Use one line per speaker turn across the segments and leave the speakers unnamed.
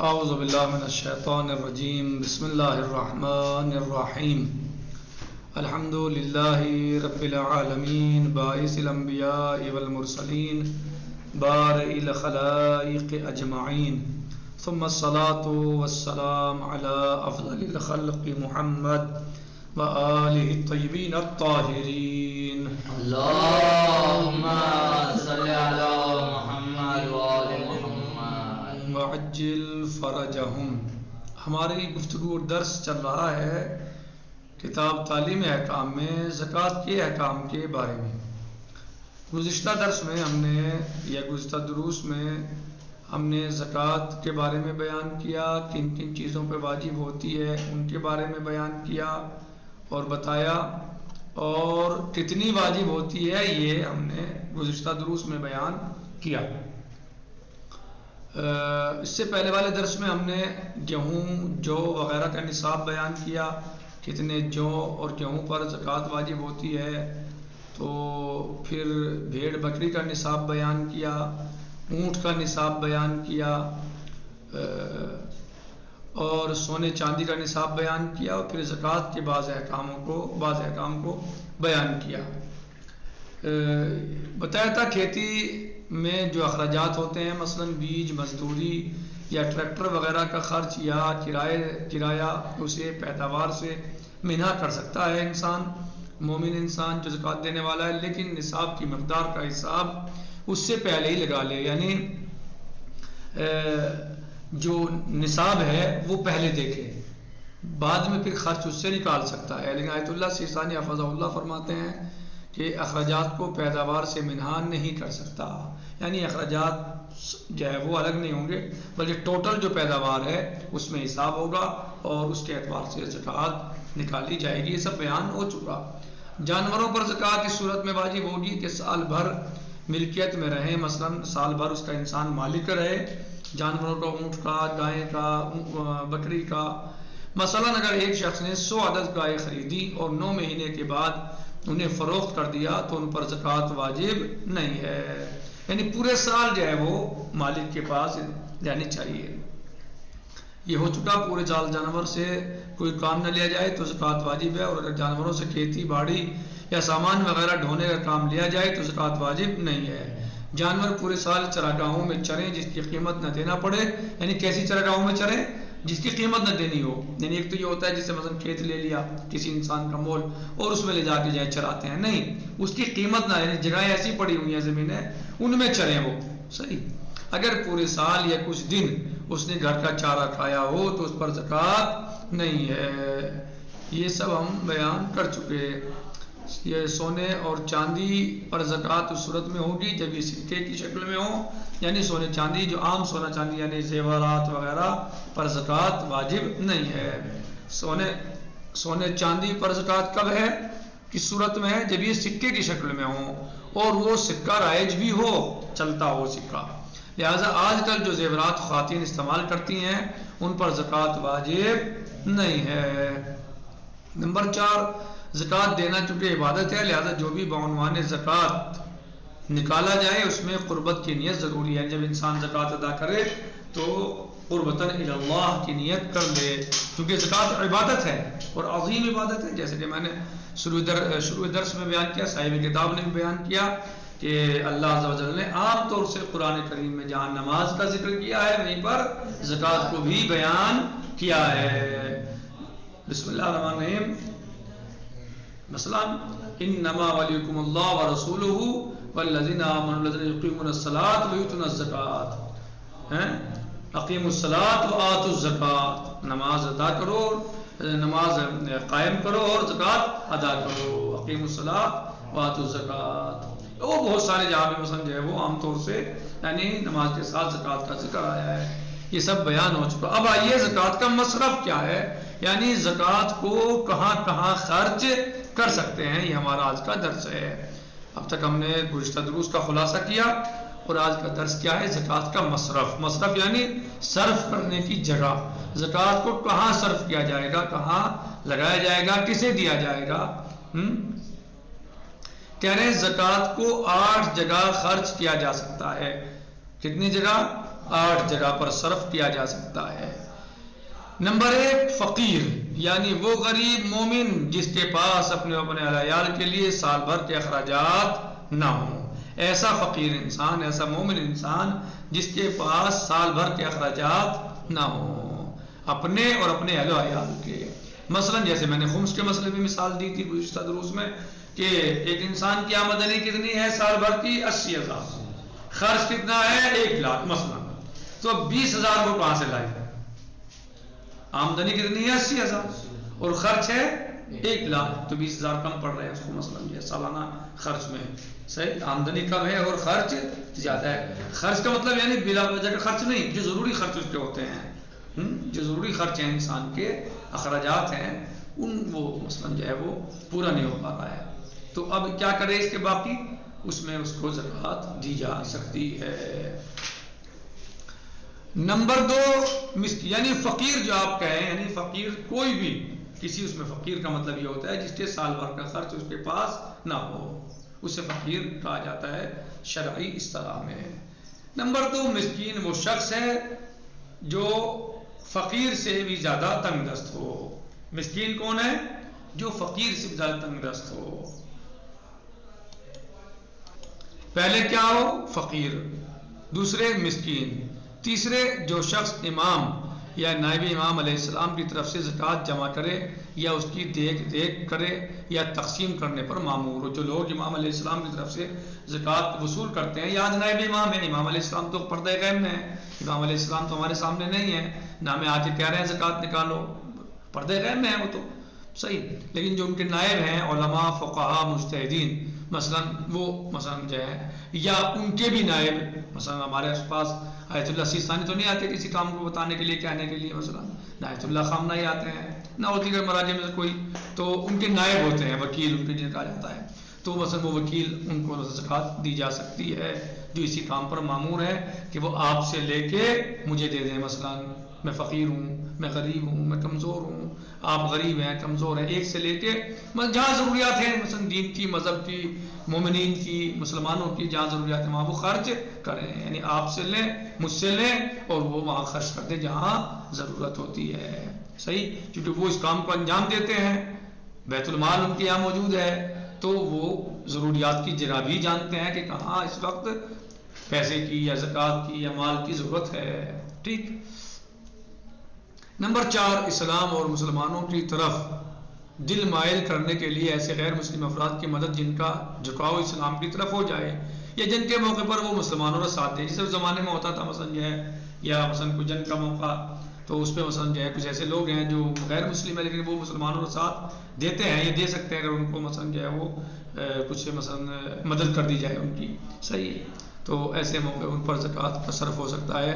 اعوذ باللہ من الشیطان الرجیم بسم اللہ الرحمن الرحیم الحمد للہ رب العالمین باعث الانبیاء والمرسلین بارئ الخلائق اجمعین ثم الصلاة والسلام علی افضل الخلق محمد وآلہ الطیبین الطاہرین
اللہم صلی علی محمد وآل محمد
وعجل فرجہم۔ ہماری گفتگو اور درس چل رہا ہے کتاب تعلیم احکام میں زکوٰۃ کے احکام کے بارے میں۔ گزشتہ درس میں ہم نے یا گزشتہ دروس میں ہم نے زکوٰۃ کے بارے میں بیان کیا، کن کن چیزوں پہ واجب ہوتی ہے ان کے بارے میں بیان کیا اور بتایا، اور کتنی واجب ہوتی ہے یہ ہم نے گزشتہ دروس میں بیان کیا۔ اس سے پہلے والے درس میں ہم نے گیہوں، جو وغیرہ کا نصاب بیان کیا، کتنے جو اور گیہوں پر زکوٰۃ واجب ہوتی ہے، تو پھر بھیڑ بکری کا نصاب بیان کیا، اونٹ کا نصاب بیان کیا، اور سونے چاندی کا نصاب بیان کیا، اور پھر زکوٰۃ کے بعض احکام کو بیان کیا۔ بتایا تھا کھیتی میں جو اخراجات ہوتے ہیں، مثلا بیج، مزدوری یا ٹریکٹر وغیرہ کا خرچ یا کرایہ، اسے پیداوار سے منہا کر سکتا ہے انسان، مومن انسان جو زکوٰۃ دینے والا ہے، لیکن نصاب کی مقدار کا حساب اس سے پہلے ہی لگا لے، یعنی جو نصاب ہے وہ پہلے دیکھے، بعد میں پھر خرچ اس سے نکال سکتا ہے۔ لیکن آیت اللہ سیستانی حفظہ اللہ فرماتے ہیں کہ اخراجات کو پیداوار سے منہا نہیں کر سکتا، یعنی اخراجات جو ہے وہ الگ نہیں ہوں گے، بلکہ ٹوٹل جو پیداوار ہے اس میں حساب ہوگا اور اس کے اعتبار سے زکوٰۃ نکالی جائے گی۔ یہ سب بیان ہو چکا۔ جانوروں پر زکوٰۃ اس صورت میں واجب ہوگی کہ سال بھر ملکیت میں رہیں، مثلا سال بھر اس کا انسان مالک رہے، جانوروں کا، اونٹ کا، گائے کا، بکری کا۔ مثلا اگر ایک شخص نے 100 عدد گائے خریدی اور 9 مہینے کے بعد انہیں فروخت کر دیا تو ان پر زکوٰۃ واجب نہیں ہے، یعنی پورے سال جو ہے وہ مالک کے پاس جانی چاہیے۔ یہ ہو چکا، پورے سال جانور سے کوئی کام نہ لیا جائے تو زکوٰۃ واجب ہے، اور اگر جانوروں سے کھیتی باڑی یا سامان وغیرہ ڈھونے کا کام لیا جائے تو زکوٰۃ واجب نہیں ہے۔ جانور پورے سال چراگاہوں میں چریں جس کی قیمت نہ دینا پڑے، یعنی کیسی چراگاہوں میں چریں جس کی قیمت نہ دینی ہو، یعنی ایک تو یہ ہوتا ہے جس سے مثلا کھیت لے لیا کسی انسان کا مول اور اس میں لے جا کے جائے چراتے ہیں، نہیں، اس کی قیمت نہ، یعنی جگہیں ایسی پڑی ہوئی ہیں زمینیں ان میں چریں وہ صحیح۔ اگر پورے سال یا کچھ دن اس نے گھر کا چارہ کھایا ہو تو اس پر زکوٰۃ نہیں ہے۔ یہ سب ہم بیان کر چکے۔ یہ سونے اور چاندی پر زکوٰۃ اس صورت میں ہوگی جب یہ سکے کی شکل میں ہو، یعنی سونے چاندی، جو عام سونا چاندی یعنی زیورات وغیرہ پر زکوٰۃ واجب نہیں ہے۔ سونے چاندی پر زکوٰۃ کب ہے، کس صورت میں ہے، جب یہ سکے کی شکل میں ہو اور وہ سکہ رائج بھی ہو، چلتا ہو سکہ۔ لہٰذا آج کل جو زیورات خواتین استعمال کرتی ہیں ان پر زکوٰۃ واجب نہیں ہے۔ نمبر 4، زکوٰۃ دینا چونکہ عبادت ہے، لہٰذا جو بھی بعنوان زکوٰۃ نکالا جائے اس میں قربت کی نیت ضروری ہے۔ جب انسان زکوٰۃ ادا کرے تو قربتاً الی اللہ کی نیت کر لے، کیونکہ زکوٰۃ عبادت ہے اور عظیم عبادت ہے، جیسے کہ میں نے شروع درس میں بیان کیا، صاحب کتاب نے بھی بیان کیا کہ اللہ عز و جل نے عام طور سے قرآن کریم میں جہاں نماز کا ذکر کیا ہے وہیں پر زکوٰۃ کو بھی بیان کیا ہے۔ بسم اللہ الرحمن الرحیم۔ مثلا انما ولیکم اللہ ورسولہ والذین آمنوا الذین یقیمون الصلاۃ ویؤتون الزکاۃ، اقیموا الصلاۃ وآتوا الزکاۃ، نماز ادا کرو، نماز قائم کرو اور زکوٰۃ ادا کرو، اقیموا الصلاۃ وآتوا الزکاۃ۔ وہ بہت سارے جہاں پہ مثلا جو ہے وہ عام طور سے یعنی نماز کے ساتھ زکوٰۃ کا ذکر آیا ہے۔ یہ سب بیان ہو چکا۔ اب آئیے زکوٰۃ کا مصرف کیا ہے، یعنی زکوٰۃ کو کہاں کہاں خرچ کر سکتے ہیں، یہ ہمارا آج کا درس ہے۔ اب تک ہم نے گزشتہ دروس کا خلاصہ کیا اور آج کا درس کیا ہے، زکوٰۃ کا مصرف یعنی صرف کرنے کی جگہ، زکوٰۃ کو کہاں صرف کیا جائے گا، کہاں لگایا جائے گا، کسے دیا جائے گا۔ کہہ رہے ہیں زکوٰۃ کو 8 جگہ خرچ کیا جا سکتا ہے۔ کتنی جگہ؟ 8 جگہ پر صرف کیا جا سکتا ہے۔ نمبر 1 فقیر، یعنی وہ غریب مومن جس کے پاس اپنے عیال کے لیے سال بھر کے اخراجات نہ ہوں۔ ایسا فقیر انسان، ایسا مومن انسان جس کے پاس سال بھر کے اخراجات نہ ہوں اپنے اور اپنے اہل و عیال کے۔ مثلا جیسے میں نے خمس کے مسئلے میں مثال دی تھی گزشتہ دروس میں کہ ایک انسان کی آمدنی کتنی ہے سال بھر کی 80,000، خرچ کتنا ہے 1 لاکھ مثلا، تو 20,000 وہ کہاں سے لائے؟ آمدنی کتنی ہے 80,000 اور خرچ ہے 1 لاکھ، تو 20,000 کم پڑ رہے ہیں اس کو مثلا سالانہ خرچ میں۔ صحیح، آمدنی کم ہے اور خرچ زیادہ ہے۔ خرچ کا مطلب یعنی بلا وجہ کا خرچ نہیں، جو ضروری خرچ اس کے ہوتے ہیں، جو ضروری خرچ ہیں انسان کے اخراجات ہیں وہ مثلا جو ہے وہ پورا نہیں ہو پا رہا ہے، تو اب کیا کرے اس کے باقی؟ اس میں اس کو زکوٰۃ دی جا سکتی ہے۔ نمبر 2 یعنی فقیر جو آپ کہیں، یعنی فقیر کوئی بھی، کسی اس میں فقیر کا مطلب یہ ہوتا ہے جس کے سال بھر کا خرچ اس کے پاس نہ ہو، اسے فقیر کہا جاتا ہے شرعی اصطلاح میں۔ نمبر 2 مسکین وہ شخص ہے جو فقیر سے بھی زیادہ تنگ دست ہو۔ مسکین کون ہے؟ جو فقیر سے بھی زیادہ تنگ دست ہو۔ پہلے کیا ہو؟ فقیر، دوسرے مسکین، تیسرے جو شخص امام یا نائب امام علیہ السلام کی طرف سے زکوٰۃ جمع کرے یا اس کی دیکھ ریکھ کرے یا تقسیم کرنے پر مامور ہو۔ جو لوگ امام علیہ السلام کی طرف سے زکوٰۃ وصول کرتے ہیں، یا نائب امام ہے، امام علیہ السلام تو پردہ غیب میں ہے، امام علیہ السلام تو ہمارے سامنے نہیں ہے، نہ ہمیں آ کے کہہ رہے ہیں زکوٰۃ نکالو، پردہ غیب میں ہے وہ تو صحیح، لیکن جو ان کے نائب ہیں علماء، فقہاء، مجتہدین، مثلا وہ مثلا جو ہے، یا ان کے بھی نائب، مثلا ہمارے آس پاس آیت اللہ سیستانی تو نہیں آتے کسی کام کو بتانے کے لیے، کہنے کے لیے، مثلا آیت اللہ خامنہ ہی آتے ہیں، نہ ہوتی ہے مراجع میں سے کوئی، تو ان کے نائب ہوتے ہیں، وکیل ان کے جنہیں کہا جاتا ہے، تو مثلا وہ وکیل ان کو زکوٰۃ دی جا سکتی ہے جو اسی کام پر مامور ہے کہ وہ آپ سے لے کے مجھے دے دیں۔ مثلا میں فقیر ہوں، میں غریب ہوں، میں کمزور ہوں، آپ غریب ہیں، کمزور ہیں، ایک سے لے کے جہاں ضروریات ہیں مثلا دین کی، مذہب کی، مومنین کی، مسلمانوں کی، جہاں ضروریات ہیں وہاں وہ خرچ کریں، یعنی آپ سے لیں، مجھ سے لیں اور وہ وہاں خرچ کر دیں جہاں ضرورت ہوتی ہے۔ صحیح، کیونکہ وہ اس کام کو انجام دیتے ہیں، بیت المال ان کے یہاں موجود ہے، تو وہ ضروریات کی جگہ بھی جانتے ہیں کہ کہاں اس وقت پیسے کی یا زکوٰۃ کی یا مال کی ضرورت ہے۔ ٹھیک۔ نمبر 4 اسلام اور مسلمانوں کی طرف دل مائل کرنے کے لیے ایسے غیر مسلم افراد کی مدد جن کا جھکاؤ اسلام کی طرف ہو جائے یا جن کے موقع پر وہ مسلمانوں کا ساتھ دیں، جیسے اس زمانے میں ہوتا تھا مثلا جو ہے، یا مثلا کوئی جنگ کا موقع تو اس پہ مثلا جو ہے کچھ ایسے لوگ ہیں جو غیر مسلم ہیں لیکن وہ مسلمانوں کا ساتھ دیتے ہیں، یہ دے سکتے ہیں اگر ان کو مثلا جو ہے وہ کچھ مثلا مدد کر دی جائے ان کی۔ صحیح، تو ایسے موقع ان پر زکوٰۃ کا صرف ہو سکتا ہے۔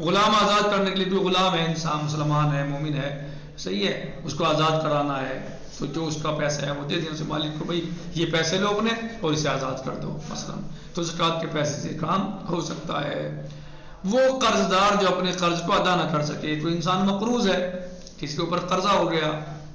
غلام آزاد کرنے کے لیے، کوئی غلام ہے، انسان مسلمان ہے، مومن ہے، صحیح ہے، اس کو آزاد کرانا ہے تو جو اس کا پیسہ ہے وہ دے دیں اسے مالک کو، بھائی یہ پیسے لو اپنے اور اسے آزاد کر دو مثلا، تو زکوٰۃ کے پیسے سے کام ہو سکتا ہے۔ وہ قرض دار جو اپنے قرض کو ادا نہ کر سکے، کوئی انسان مقروض ہے، کسی کے اوپر قرضہ ہو گیا،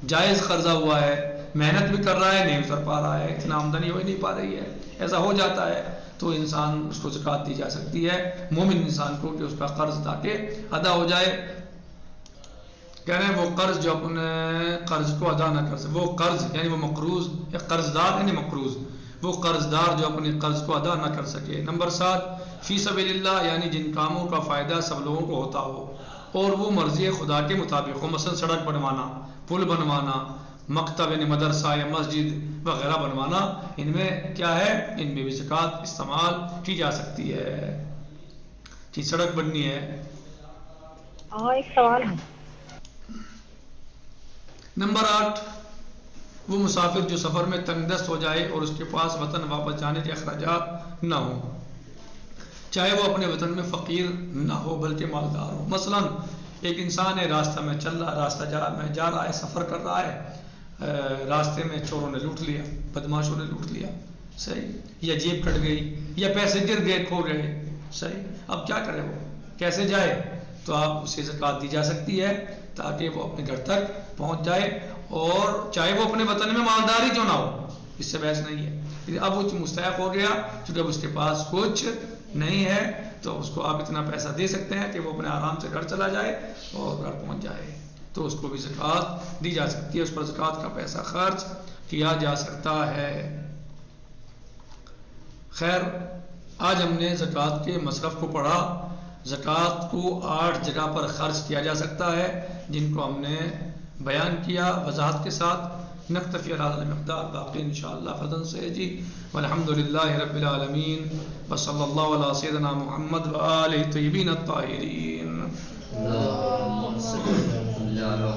جائز قرضہ ہوا ہے، محنت بھی کر رہا ہے، نہیں اتر پا رہا ہے، اتنا آمدنی ہو ہی نہیں پا رہی ہے، ایسا ہو جاتا ہے تو انسان اس کو زکوٰۃ دی جا سکتی ہے، مومن انسان کو، کہ اس کا قرض تاکہ ادا ہو جائے۔ کہہ رہے ہیں وہ قرض جو اپنے قرض کو ادا نہ کر سکے، وہ قرض یعنی وہ مقروض، یا قرض دار یعنی مقروض، وہ قرض دار جو اپنے قرض کو ادا نہ کر سکے۔ نمبر 7 فی سبیل اللہ، یعنی جن کاموں کا فائدہ سب لوگوں کو ہوتا ہو اور وہ مرضی خدا کے مطابق ہو، مثلا سڑک بنوانا، پل بنوانا، مکتب یعنی مدرسہ یا مسجد وغیرہ بنوانا، ان میں کیا ہے، ان میں بھی زکوٰۃ استعمال کی جا سکتی ہے کہ سڑک بننی ہے۔
ایک سوال ہے۔
نمبر 8 وہ مسافر جو سفر میں تنگ دست ہو جائے اور اس کے پاس وطن واپس جانے کے اخراجات نہ ہوں، چاہے وہ اپنے وطن میں فقیر نہ ہو بلکہ مالدار ہو۔ مثلا ایک انسان ہے، راستہ میں چل رہا، راستہ جا رہا ہے، سفر کر رہا ہے، راستے میں چوروں نے لوٹ لیا، بدماشوں نے لوٹ لیا، صحیح، یا جیب کٹ گئی یا پیسے گر گئے، کھو گئے، صحیح، اب کیا کرے، وہ کیسے جائے؟ تو آپ اسے زکوٰۃ دی جا سکتی ہے تاکہ وہ اپنے گھر تک پہنچ جائے، اور چاہے وہ اپنے وطن میں مالدار ہی کیوں نہ ہو، اس سے بحث نہیں ہے، اب وہ مستحق ہو گیا کیونکہ اب اس کے پاس کچھ نہیں ہے تو اس کو آپ اتنا پیسہ دے سکتے ہیں کہ وہ اپنے آرام سے گھر چلا جائے اور گھر پہنچ جائے، تو اس کو بھی زکوٰۃ دی جا سکتی ہے، اس پر زکوٰۃ کا پیسہ خرچ کیا جا سکتا ہے۔ خیر، آج ہم نے زکوٰۃ کے مصرف کو پڑھا۔ زکوٰۃ کو 8 جگہ پر خرچ کیا جا سکتا ہے، جن کو ہم نے بیان کیا وضاحت کے ساتھ۔ نکتفی علی هذا المقدار، باقی انشاءاللہ غداً سے جی۔ والحمد للہ رب العالمین، وصلی اللہ علی سیدنا محمد وآلہ الطیبین الطاہرین۔
اللهم صل على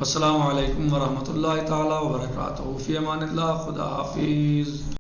السلام علیکم ورحمۃ اللہ تعالی وبرکاتہ۔ فی امان اللہ، خدا حافظ۔